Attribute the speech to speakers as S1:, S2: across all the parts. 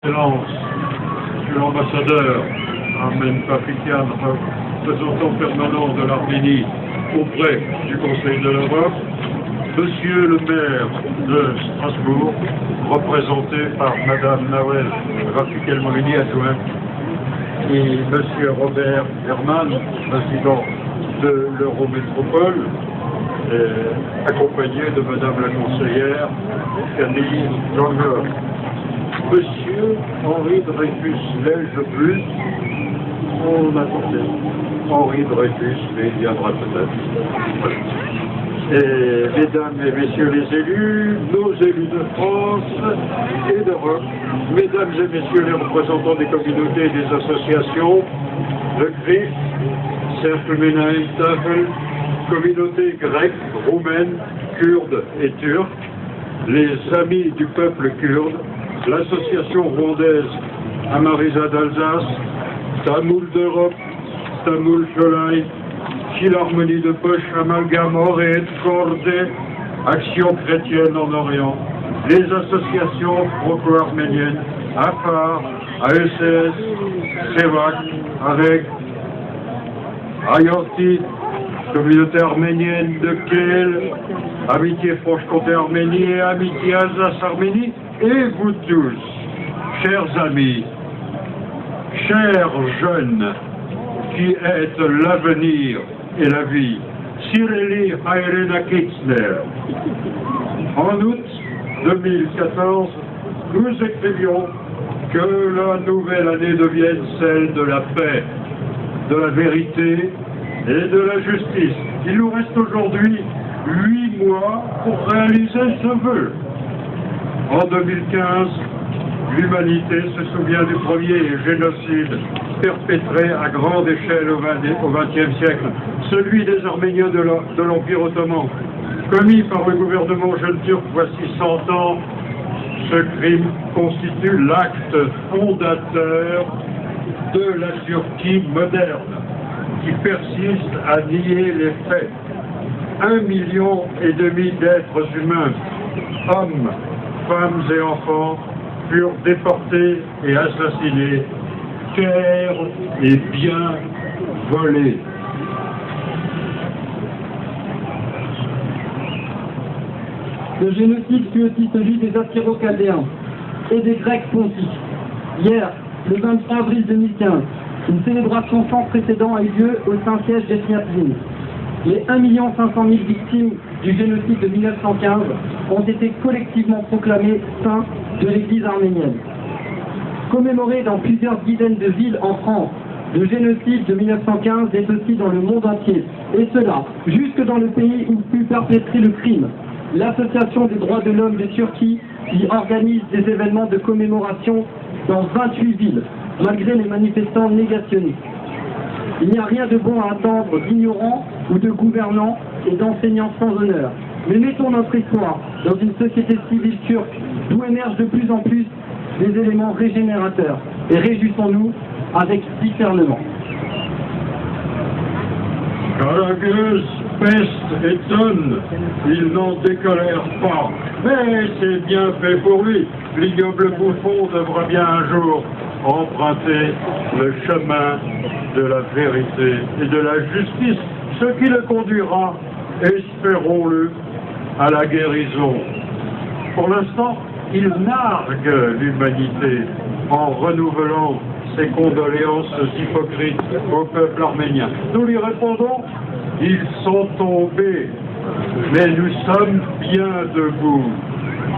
S1: Excellence, Monsieur l'ambassadeur Armen Papikian, représentant permanent de l'Arménie auprès du Conseil de l'Europe, Monsieur le maire de Strasbourg, représenté par Madame Nawel Rafik El-Morini, adjointe, et Monsieur Robert Herman, président de l'Eurométropole, accompagné de Madame la conseillère Camille Jean-Gor. Monsieur Henri Dreyfus, l'ai-je plus? On attendait. Henri Dreyfus, mais il viendra peut-être. Et mesdames et messieurs les élus, nos élus de France et d'Europe, mesdames et messieurs les représentants des communautés et des associations, le CRIF, Cercle Menahem Tafel, communauté grecque, roumaine, kurde et turque, les amis du peuple kurde, l'association rwandaise Amarisa d'Alsace, Tamoul d'Europe, Tamoul Cholai, Philharmonie de Poche, Amalgame, Ored, Cordé, Action chrétienne en Orient, les associations franco-arméniennes, AFAR, AECS, SEVAC, avec Ayorti, communauté arménienne de Kiel, Amitié Franche-Comté Arménie et Amitié Alsace Arménie, et vous tous, chers amis, chers jeunes, qui êtes l'avenir et la vie, Sireli Hayrena Kitzner. En août 2014, nous écrivions que la nouvelle année devienne celle de la paix, de la vérité et de la justice. Il nous reste aujourd'hui 8 mois pour réaliser ce vœu. En 2015, l'humanité se souvient du premier génocide perpétré à grande échelle au XXe siècle, celui des Arméniens de l'Empire ottoman, commis par le gouvernement jeune turc voici 100 ans. Ce crime constitue l'acte fondateur de la Turquie moderne, qui persiste à nier les faits. 1,5 million d'êtres humains, hommes, femmes et enfants, furent déportés et assassinés, terres et biens volés.
S2: Le génocide fut aussi celui des Assyro-Chaldéens et des Grecs pontiques. Hier, le 23 avril 2015, une célébration sans précédent a eu lieu au Saint-Siège d'Ethniatline. Les 1,5 million de victimes du génocide de 1915 ont été collectivement proclamées saints de l'Église arménienne. Commémoré dans plusieurs dizaines de villes en France, le génocide de 1915 est aussi dans le monde entier, et cela jusque dans le pays où fut perpétré le crime. L'Association des droits de l'homme de Turquie y organise des événements de commémoration dans 28 villes, malgré les manifestants négationnistes. Il n'y a rien de bon à attendre d'ignorants ou de gouvernants et d'enseignants sans honneur. Mais mettons notre histoire dans une société civile turque d'où émergent de plus en plus des éléments régénérateurs et réjouissons-nous avec discernement.
S1: Courageuse, peste et tonne, il n'en décolère pas. Mais c'est bien fait pour lui. L'ignoble bouffon devra bien un jour emprunter le chemin de la vérité et de la justice, ce qui le conduira, espérons-le, à la guérison. Pour l'instant, il nargue l'humanité en renouvelant ses condoléances hypocrites au peuple arménien. Nous lui répondons, ils sont tombés, mais nous sommes bien debout.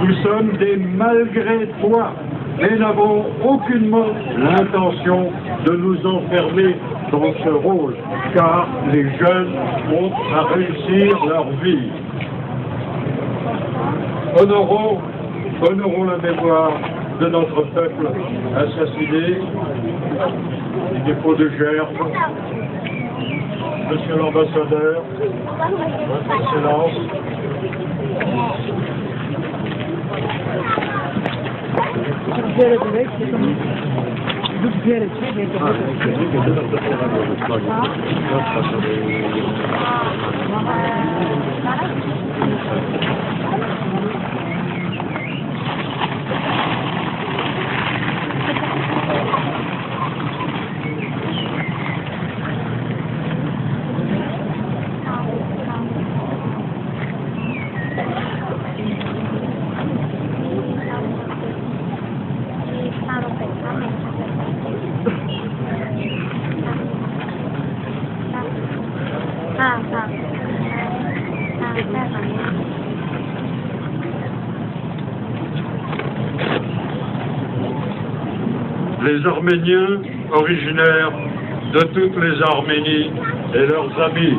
S1: Nous sommes des malgré toi, mais n'avons aucunement l'intention de nous enfermer dans ce rôle, car les jeunes ont à réussir leur vie. Honorons la mémoire de notre peuple assassiné, des dépôts de gerbes. Monsieur l'ambassadeur, Votre Excellence, les Arméniens originaires de toutes les Arménies et leurs amis.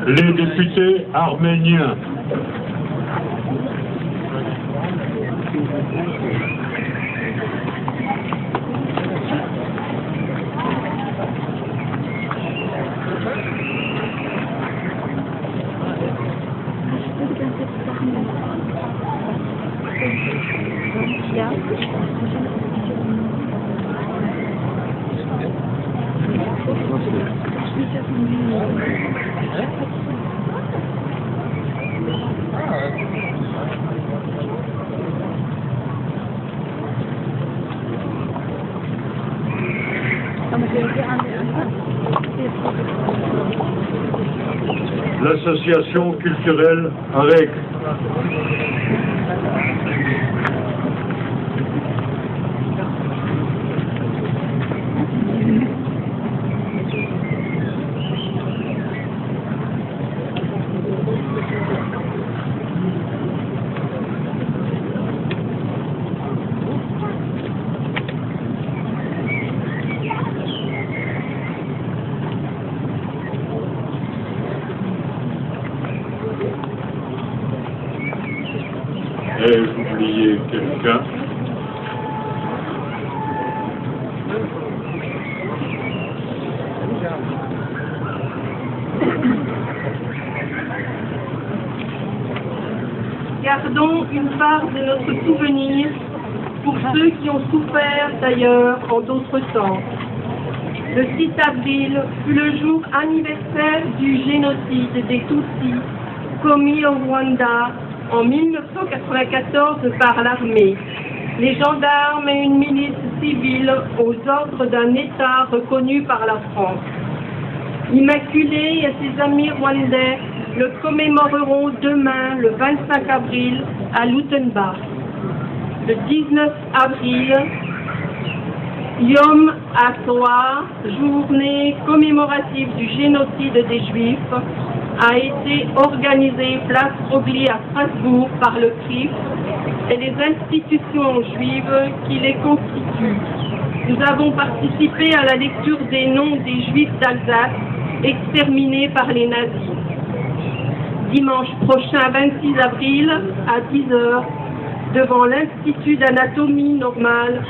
S1: Les députés arméniens. L'association culturelle AREC. Ai-je oublié quelqu'un?
S3: Gardons une part de notre souvenir pour ceux qui ont souffert d'ailleurs en d'autres temps. Le 6 avril fut le jour anniversaire du génocide des Tutsis commis au Rwanda en 1994 par l'armée, les gendarmes et une milice civile aux ordres d'un État reconnu par la France. Immaculée et ses amis rwandais le commémoreront demain, le 25 avril, à Lutenbach. Le 19 avril, Yom HaShoah, journée commémorative du génocide des Juifs, a été organisée place Broglie à Strasbourg par le CRIF et les institutions juives qui les constituent. Nous avons participé à la lecture des noms des Juifs d'Alsace exterminés par les nazis. Dimanche prochain, 26 avril, à 10h, devant l'Institut d'anatomie normale,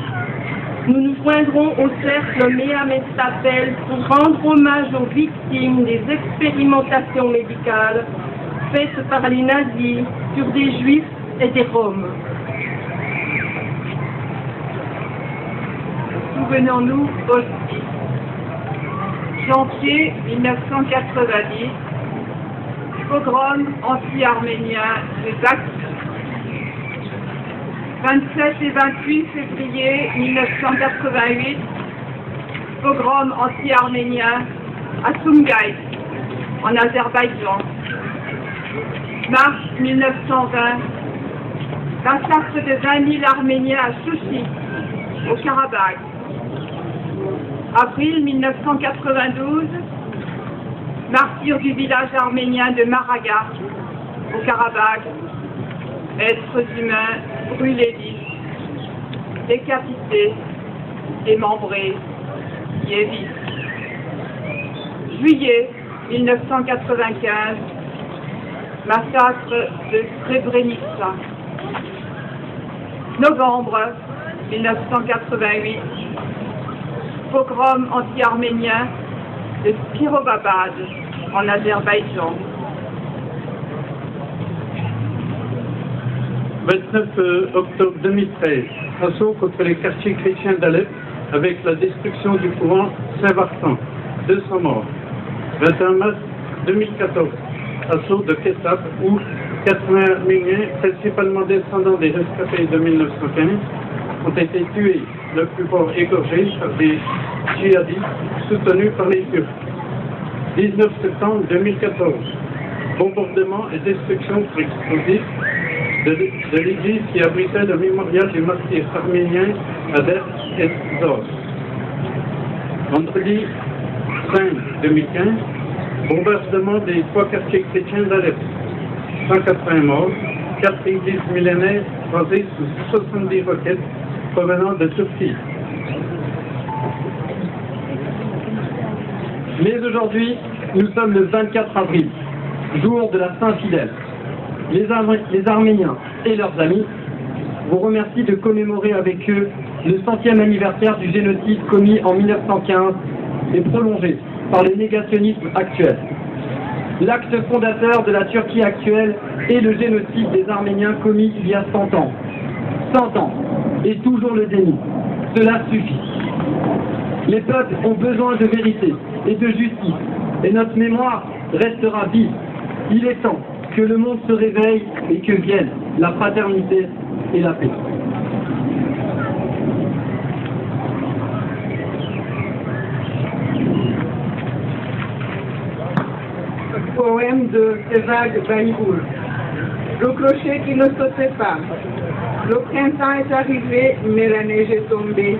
S3: nous nous joindrons au cercle Mea Mestapel pour rendre hommage aux victimes des expérimentations médicales faites par les nazis sur des juifs et des roms. Souvenons-nous aussi. Janvier 1990, pogrom anti-arménien des Actes. 27 et 28 février 1988, pogrom anti-arménien à Sumgait, en Azerbaïdjan. Mars 1920, massacre de 20 000 Arméniens à Chouchi, au Karabakh. Avril 1992, martyr du village arménien de Maraga, au Karabakh. Êtres humains brûlés vifs, décapités, démembrés, vifs. Juillet 1995, massacre de Srebrenica. Novembre 1988, pogrom anti-arménien de Kirovabad en Azerbaïdjan.
S4: 29 octobre 2013, assaut contre les quartiers chrétiens d'Alep avec la destruction du couvent Saint-Vartan, 200 morts. 21 mars 2014, assaut de Kessap où 80 Arméniens, principalement descendants des rescapés de 1915, ont été tués, le plus fort égorgés par des djihadistes soutenus par les Turcs. 19 septembre 2014, bombardement et destruction par explosifs de l'église qui abritait le mémorial du martyr arménien à Der es-Zor. Vendredi 5 2015, bombardement des 3 quartiers chrétiens d'Alep. 180 morts, 4 églises millénaires rasées sous 70 roquettes provenant de Turquie.
S2: Mais aujourd'hui, nous sommes le 24 avril, jour de la Saint-Fidèle. Les Arméniens et leurs amis vous remercient de commémorer avec eux le 100e anniversaire du génocide commis en 1915 et prolongé par le négationnisme actuel. L'acte fondateur de la Turquie actuelle est le génocide des Arméniens commis il y a 100 ans. 100 ans, et toujours le déni. Cela suffit. Les peuples ont besoin de vérité et de justice, et notre mémoire restera vive. Il est temps que le monde se réveille et que vienne la fraternité et la paix.
S5: Poème de Sevag Baïboul. Le clocher qui ne sautait pas. Le printemps est arrivé, mais la neige est tombée.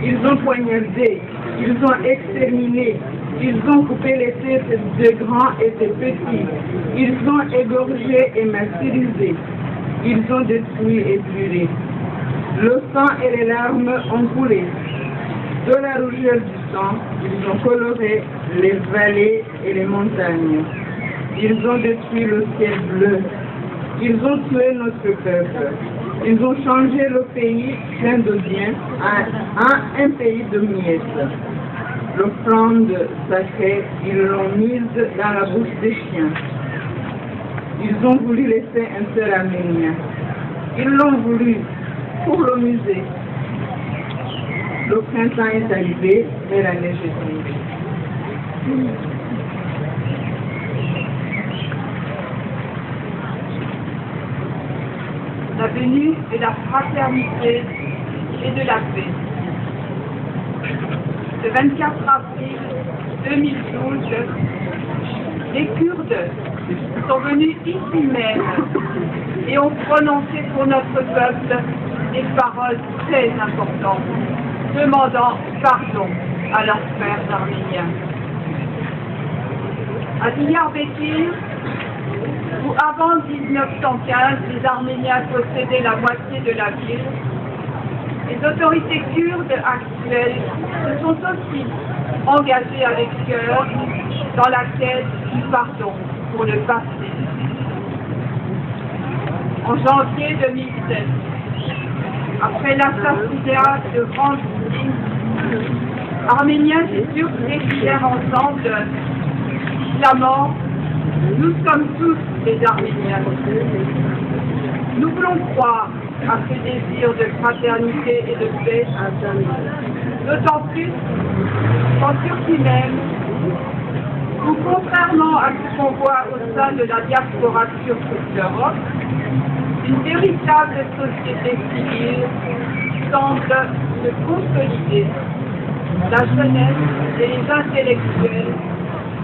S5: Ils ont poignardé, ils ont exterminé, ils ont coupé les têtes des grands et des petits. Ils ont égorgé et martyrisé. Ils ont détruit et brûlé. Le sang et les larmes ont coulé. De la rougeur du sang, ils ont coloré les vallées et les montagnes. Ils ont détruit le ciel bleu. Ils ont tué notre peuple. Ils ont changé le pays plein de biens en un pays de miettes. L'offrande sacrée, ils l'ont mise dans la bouche des chiens. Ils ont voulu laisser un seul arménien. Ils l'ont voulu pour le musée. Le printemps est arrivé, mais la neige est tombée.
S3: La venue de la fraternité et de la paix. Le 24 avril 2012, les Kurdes sont venus ici même et ont prononcé pour notre peuple des paroles très importantes, demandant pardon à leurs frères arméniens. À Diyarbakir, où avant 1915, les Arméniens possédaient la moitié de la ville, les autorités kurdes actuelles se sont aussi engagées avec cœur dans la quête du pardon pour le passé. En janvier 2007, après l'assassinat de Hrant-Dink, Arméniens et Turcs décidèrent ensemble la mort. Nous sommes tous des Arméniens. Nous voulons croire à ce désir de fraternité et de paix, d'autant plus qu'en Turquie même, où contrairement à ce qu'on voit au sein de la diaspora turque d'Europe, une véritable société civile semble se consolider. La jeunesse et les intellectuels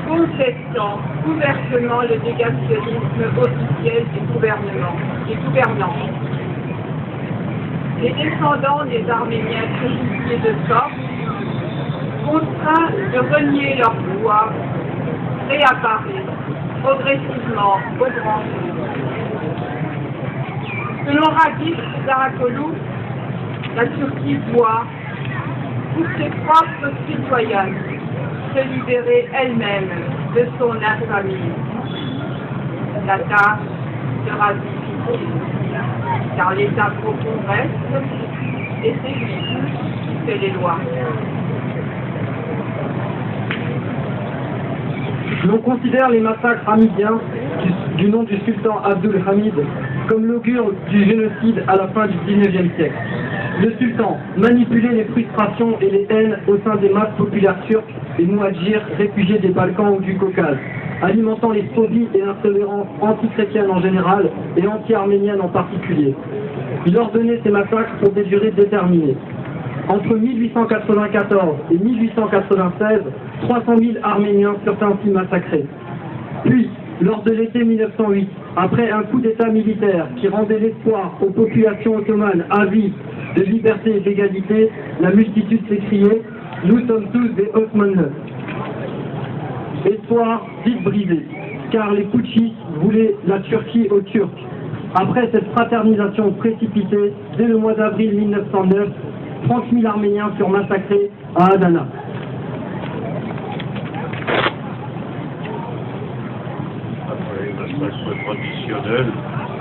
S3: contestant ouvertement le négationnisme officiel des gouvernants. Les descendants des Arméniens crucifiés de sorte, contraints de renier leur pouvoir, réapparaissent progressivement au grand jour. Selon Radif Zarakolu, la Turquie doit, pour ses propres citoyens, se libérer elle-même de son infamie. La tâche sera difficile, car l'État profond reste, et c'est lui qui fait les lois.
S2: L'on considère les massacres hamidiens du nom du sultan Abdul Hamid comme l'augure du génocide à la fin du XIXe siècle. Le sultan manipulait les frustrations et les haines au sein des masses populaires turques et mouadjirs réfugiés des Balkans ou du Caucase, alimentant les phobies et l'intolérance anti-chrétienne en général et anti-arménienne en particulier. Il ordonnait ces massacres pour des durées déterminées. Entre 1894 et 1896, 300 000 Arméniens furent ainsi massacrés. Puis, lors de l'été 1908, après un coup d'État militaire qui rendait l'espoir aux populations ottomanes avides de liberté et d'égalité, la multitude s'écriait « Nous sommes tous des Ottomans ». Espoir vite brisé, car les putschistes voulaient la Turquie aux Turcs. Après cette fraternisation précipitée, dès le mois d'avril 1909, 30 000 Arméniens furent massacrés à Adana.
S1: Après le massacre traditionnel,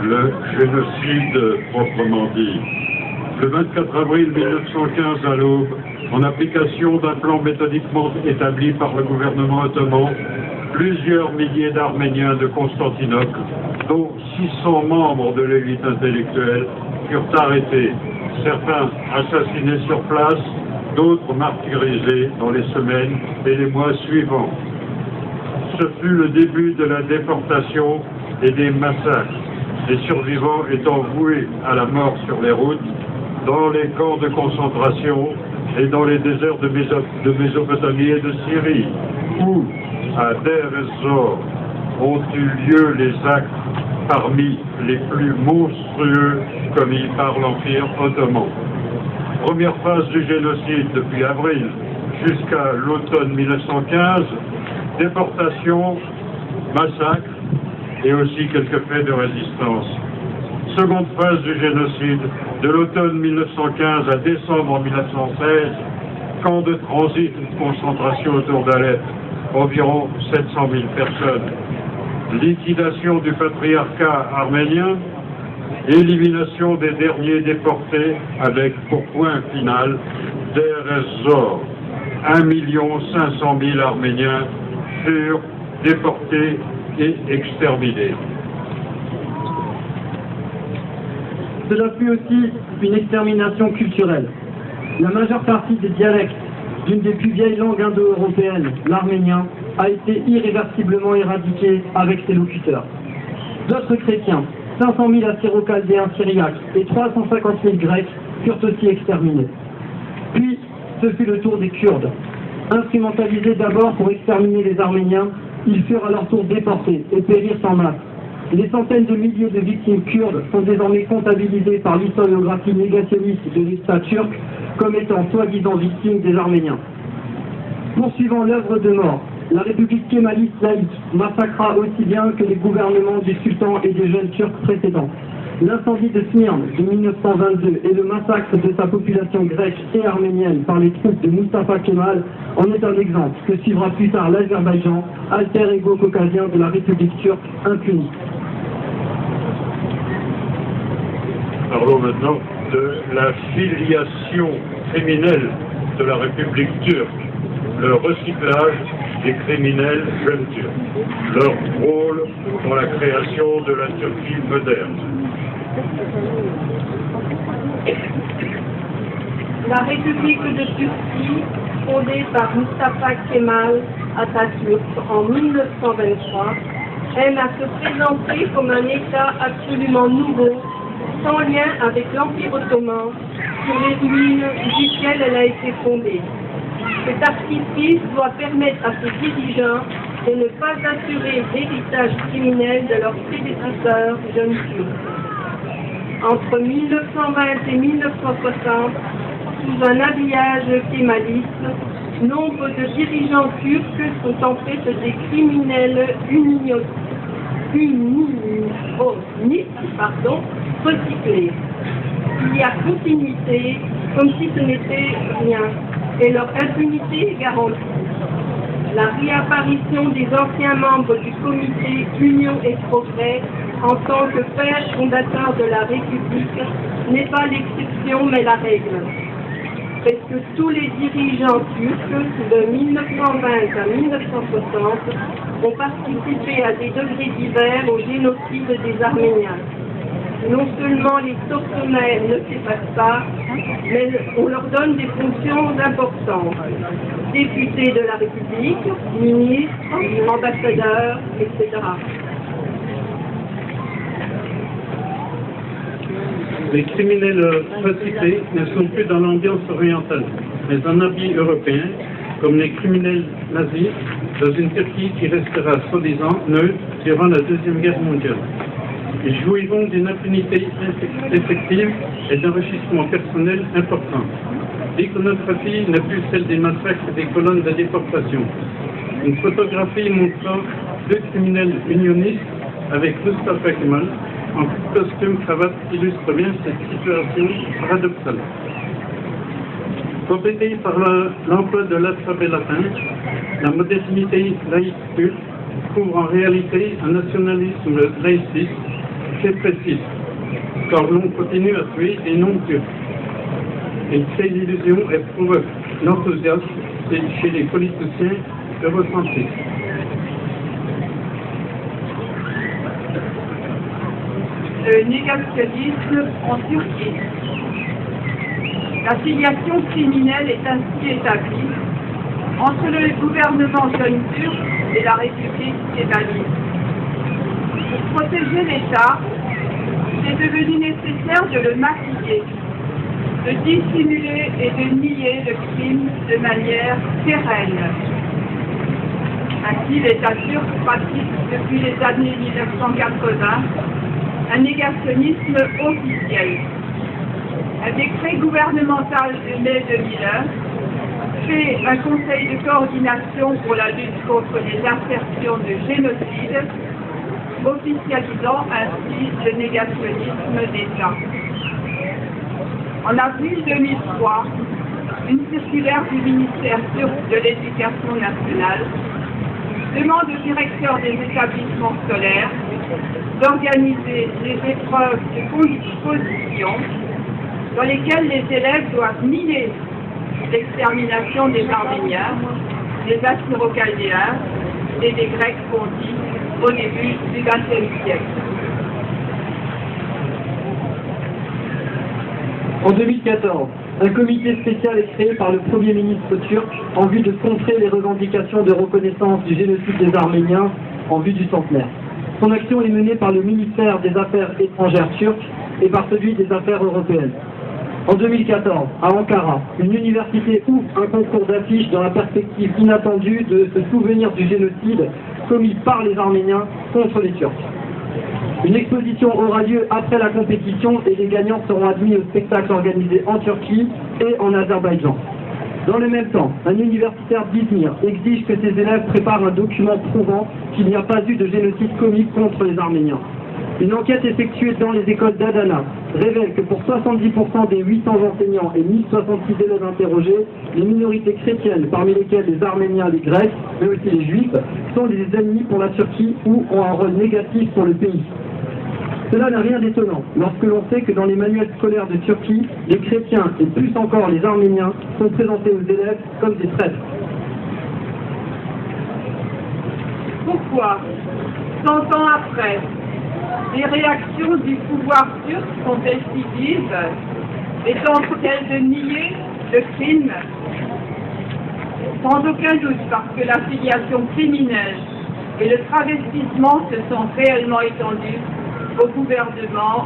S1: le génocide proprement dit. Le 24 avril 1915 à l'aube, en application d'un plan méthodiquement établi par le gouvernement ottoman, plusieurs milliers d'Arméniens de Constantinople, dont 600 membres de l'élite intellectuelle, furent arrêtés, certains assassinés sur place, d'autres martyrisés dans les semaines et les mois suivants. Ce fut le début de la déportation et des massacres, les survivants étant voués à la mort sur les routes, dans les camps de concentration et dans les déserts de Mésopotamie et de Syrie, où, à Der ez-Zor, ont eu lieu les actes parmi les plus monstrueux commis par l'Empire ottoman. Première phase du génocide depuis avril jusqu'à l'automne 1915, déportation, massacre et aussi quelques faits de résistance. Seconde phase du génocide, de l'automne 1915 à décembre 1916, camp de transit de concentration autour d'Alep, environ 700 000 personnes. Liquidation du patriarcat arménien, élimination des derniers déportés avec pour point final Der ez-Zor. 1 500 000 Arméniens furent déportés et exterminés.
S2: Cela fut aussi une extermination culturelle. La majeure partie des dialectes d'une des plus vieilles langues indo-européennes, l'arménien, a été irréversiblement éradiquée avec ses locuteurs. D'autres chrétiens, 500 000 assyro-chaldéens syriaques et 350 000 grecs furent aussi exterminés. Puis, ce fut le tour des Kurdes. Instrumentalisés d'abord pour exterminer les Arméniens, ils furent à leur tour déportés et périrent en masse. Les centaines de milliers de victimes kurdes sont désormais comptabilisées par l'historiographie négationniste de l'État turc comme étant soi-disant victimes des Arméniens. Poursuivant l'œuvre de mort, la République kémaliste laïque massacra aussi bien que les gouvernements du sultan et des jeunes turcs précédents. L'incendie de Smyrne de 1922 et le massacre de sa population grecque et arménienne par les troupes de Mustafa Kemal en est un exemple que suivra plus tard l'Azerbaïdjan, alter ego caucasien de la République turque impunie.
S1: Parlons maintenant de la filiation criminelle de la République turque, le recyclage des criminels jeunes turcs, leur rôle dans la création de la Turquie moderne.
S3: La République de Turquie, fondée par Mustafa Kemal Atatürk en 1923, aime à se présenter comme un État absolument nouveau, sans lien avec l'Empire ottoman, sur les ruines duquel elle a été fondée. Cet artifice doit permettre à ses dirigeants de ne pas assurer l'héritage criminel de leurs prédécesseurs jeunes turcs. Entre 1920 et 1960, sous un habillage kémaliste, nombre de dirigeants turcs sont en fait des criminels recyclés. Il y a continuité, comme si ce n'était rien, et leur impunité est garantie. La réapparition des anciens membres du comité Union et Progrès en tant que père fondateur de la République n'est pas l'exception mais la règle. Presque tous les dirigeants turcs de 1920 à 1960 ont participé à des degrés divers au génocide des Arméniens. non seulement les soupçonnés ne s'effacent pas, mais on leur donne des fonctions importantes. Députés de la République, ministres, ambassadeurs, etc.
S4: Les criminels précités ne sont plus dans l'ambiance orientale, mais en habit européen, comme les criminels nazis, dans une Turquie qui restera soi-disant neutre durant la Deuxième Guerre mondiale. Ils jouiront d'une impunité effective et d'enrichissement personnel important. L'iconographie n'est plus celle des massacres et des colonnes de déportation. Une photographie montrant deux criminels unionistes avec Mustafa Kemal en costume cravate illustre bien cette situation paradoxale. Complétée par l'emploi de l'alphabet latin, la modernité laïque turque couvre en réalité un nationalisme laïciste très précis, car l'on continue à tuer des non-turcs. Il crée l'illusion et provoque l'enthousiasme chez les politiciens eurocentristes.
S5: Le négationnisme en Turquie. La filiation criminelle est ainsi établie entre le gouvernement jeune turc et la République kémalite. Pour protéger l'État, il est devenu nécessaire de le maquiller, de dissimuler et de nier le crime de manière pérenne. Ainsi, l'État turc pratique depuis les années 1980 un négationnisme officiel. Un décret gouvernemental de mai 2001 fait un conseil de coordination pour la lutte contre les assertions de génocide, officialisant ainsi le négationnisme d'État. En avril 2003, une circulaire du ministère turc de l'Éducation nationale demande aux directeurs des établissements scolaires d'organiser des épreuves de composition dans lesquelles les élèves doivent nier l'extermination des Arméniens, des Assyro-Chaldéens et des Grecs pontis au début du XXe siècle.
S2: En 2014, un comité spécial est créé par le Premier ministre turc en vue de contrer les revendications de reconnaissance du génocide des Arméniens en vue du centenaire. Son action est menée par le ministère des Affaires étrangères turc et par celui des Affaires européennes. En 2014, à Ankara, une université ouvre un concours d'affiches dans la perspective inattendue de se souvenir du génocide commis par les Arméniens contre les Turcs. Une exposition aura lieu après la compétition et les gagnants seront admis au spectacle organisé en Turquie et en Azerbaïdjan. Dans le même temps, un universitaire d'Izmir exige que ses élèves préparent un document prouvant qu'il n'y a pas eu de génocide commis contre les Arméniens. Une enquête effectuée dans les écoles d'Adana révèle que pour 70% des 800 enseignants et 1066 élèves interrogés, les minorités chrétiennes, parmi lesquelles les Arméniens et les Grecs, mais aussi les Juifs, sont des ennemis pour la Turquie ou ont un rôle négatif pour le pays. Cela n'a rien d'étonnant lorsque l'on sait que dans les manuels scolaires de Turquie, les chrétiens et plus encore les Arméniens sont présentés aux élèves comme des traîtres.
S5: Pourquoi, 100 ans après, les réactions du pouvoir turc sont-elles si vives et tentent-elles de nier le crime? Sans aucun doute parce que l'affiliation criminelle et le travestissement se sont réellement étendus au gouvernement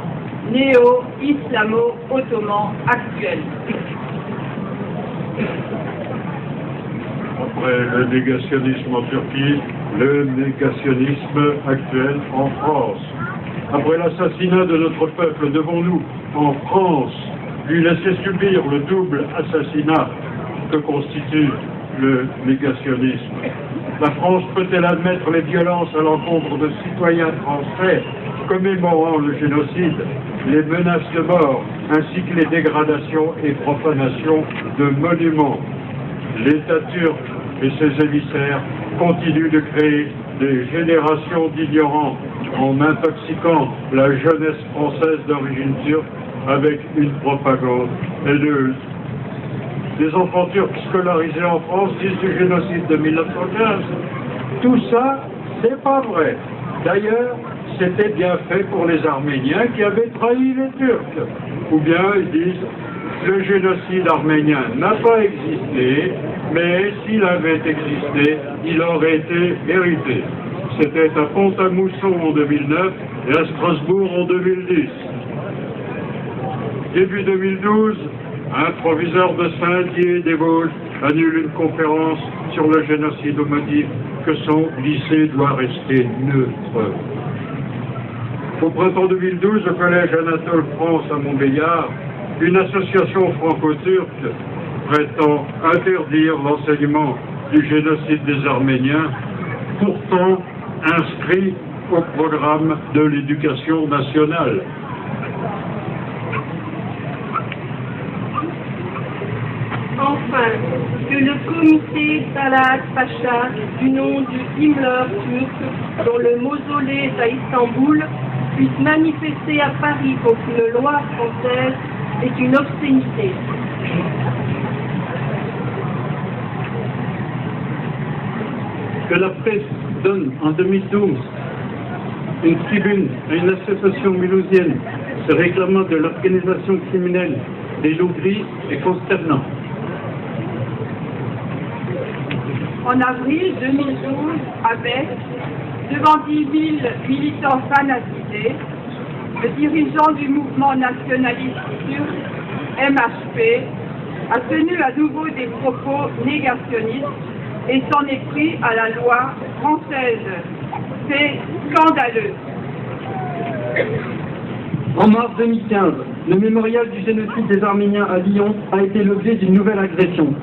S5: néo-islamo-ottoman actuel.
S1: Après le négationnisme en Turquie, le négationnisme actuel en France. Après l'assassinat de notre peuple, devons-nous, en France, lui laisser subir le double assassinat que constitue le négationnisme? La France peut-elle admettre les violences à l'encontre de citoyens français commémorant le génocide, les menaces de mort, ainsi que les dégradations et profanations de monuments? L'État turc et ses émissaires continuent de créer des générations d'ignorants en intoxiquant la jeunesse française d'origine turque avec une propagande haineuse. Des enfants turcs scolarisés en France disent du génocide de 1915. Tout ça, c'est pas vrai. D'ailleurs, c'était bien fait pour les Arméniens qui avaient trahi les Turcs. Ou bien ils disent le génocide arménien n'a pas existé, mais s'il avait existé, il aurait été mérité. C'était à Pont-à-Mousson en 2009 et à Strasbourg en 2010. Début 2012, un proviseur de Saint-Dié des Vosges annule une conférence sur le génocide au motif que son lycée doit rester neutre. Au printemps 2012, au collège Anatole France à Montbéliard, une association franco-turque prétend interdire l'enseignement du génocide des Arméniens, pourtant inscrit au programme de l'éducation nationale.
S3: Enfin, que le comité Talat Pacha, du nom du Himmler turc, dont le mausolée est à Istanbul, puisse manifester à Paris contre une loi française est une obscénité.
S4: Que la presse donne en 2012 une tribune à une association mulhousienne se réclamant de l'organisation criminelle des loups gris est consternant.
S5: En avril 2012, à Bech, devant 10 000 militants fanatisés, le dirigeant du mouvement nationaliste turc, MHP, a tenu à nouveau des propos négationnistes et s'en est pris à la loi française. C'est scandaleux.
S2: En mars 2015, le mémorial du génocide des Arméniens à Lyon a été l'objet d'une nouvelle agression.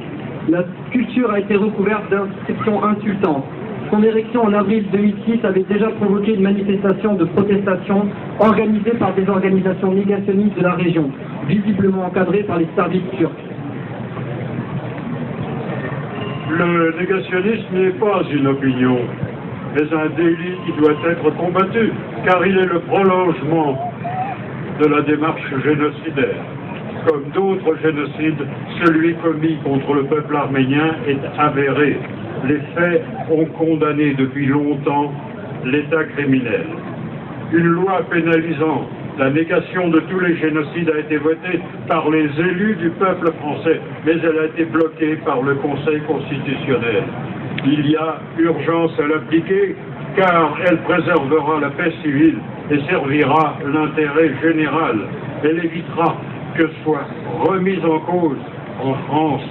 S2: La sculpture a été recouverte d'inscriptions insultantes. Son érection en avril 2006 avait déjà provoqué une manifestation de protestation organisée par des organisations négationnistes de la région, visiblement encadrées par les services turcs.
S1: Le négationnisme n'est pas une opinion, mais un délit qui doit être combattu, car il est le prolongement de la démarche génocidaire. Comme d'autres génocides, celui commis contre le peuple arménien est avéré. Les faits ont condamné depuis longtemps l'État criminel. Une loi pénalisant la négation de tous les génocides a été votée par les élus du peuple français, mais elle a été bloquée par le Conseil constitutionnel. Il y a urgence à l'appliquer, car elle préservera la paix civile et servira l'intérêt général. Elle évitera que soit remis en cause en France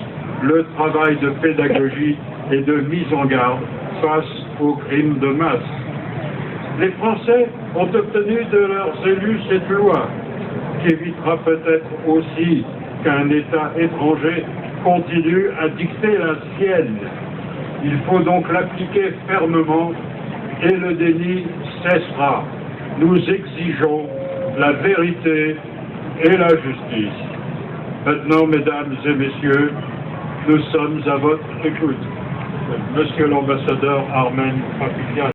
S1: le travail de pédagogie et de mise en garde face aux crimes de masse. Les Français ont obtenu de leurs élus cette loi, qui évitera peut-être aussi qu'un État étranger continue à dicter la sienne. Il faut donc l'appliquer fermement et le déni cessera. Nous exigeons la vérité et la justice. Maintenant, mesdames et messieurs, nous sommes à votre écoute. Monsieur l'ambassadeur Armen Papikian.